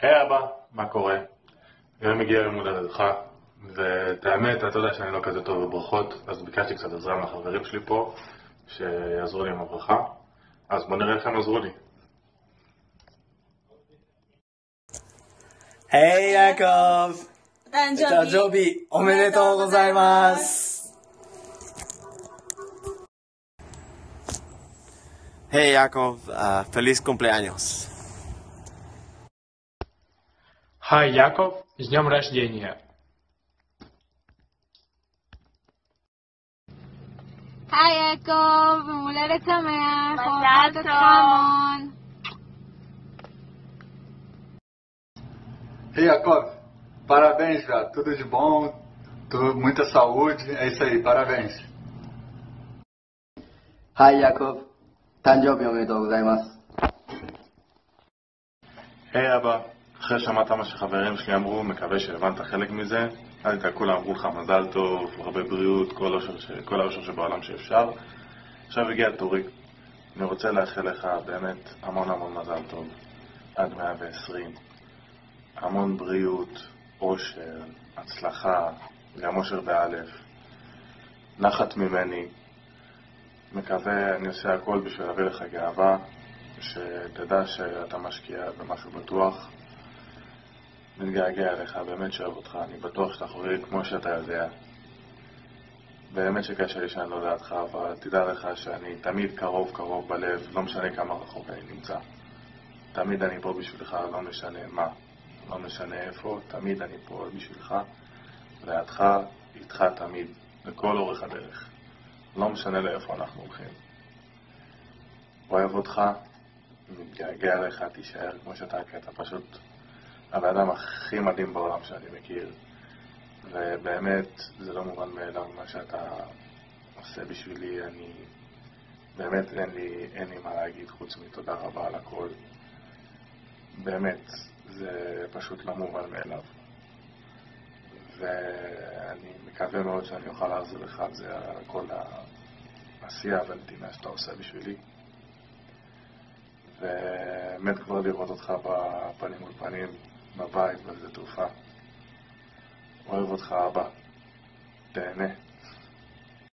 היי אבא, מה קורה? היום מגיע יום הולדתך, ואת האמת, אתה יודע שאני לא כזה טוב בברכות, אז ביקשתי קצת עזרה מהחברים שלי פה, שיעזרו לי עם הברכה, אז בוא נראה איך הם עזרו לי. היי יעקב! 誕誕生生日日おめでとうございます。Hey Jacob, feliz cumpleaños. Хай, Яков, с днем рождения. היי יעקב, יום הולדת שמח, מזל אוהבת אותך טוב. המון. Ei, Jacob, parabéns, cara. Tudo de bom, muita saúde. É isso aí, parabéns. はい、ヤコブ。誕生日おめでとうございます。 היי אבא, אחרי שמעת מה שחברים שלי אמרו, מקווה שהבנת חלק מזה. אל תדע, כולם אמרו לך מזל טוב, הרבה בריאות, כל האושר שבעולם שאפשר. עכשיו הגיע תורי. אני רוצה לאחל לך באמת המון המון מזל טוב. עד 120. המון בריאות, אושר, הצלחה, גם אושר באלף. נחת ממני. מקווה, אני עושה הכל בשביל להביא לך גאווה, שתדע שאתה משקיע במשהו בטוח. מתגעגע אליך, באמת שאוהב אותך, אני בטוח שאתה חורי כמו שאתה יודע. באמת שקשה לי שאני לא יודעתך, אבל תדע לך שאני תמיד קרוב בלב, לא משנה כמה רחוק אני נמצא. תמיד אני פה בשבילך, לא משנה מה, לא משנה איפה, תמיד אני פה בשבילך, לידך, איתך תמיד, לכל אורך הדרך. לא משנה לאיפה אנחנו הולכים. אוהב אותך, מתגעגע אליך, תישאר כמו שאתה, כי אתה פשוט הבן אדם הכי מדהים בעולם שאני מכיר. ובאמת, זה לא מובן מאליו מה שאתה עושה בשבילי. אני באמת אין לי מה להגיד חוץ מתודה רבה על הכל. באמת, זה פשוט לא מובן מאליו. ואני מקווה מאוד שאני אוכל להחזיר לך על זה, על כל העשייה והנתינה שאתה עושה בשבילי. ובאמת כבר לראות אותך בפנים מול פנים, בבית, בשדה תעופה. אוהב אותך אבא, תהנה.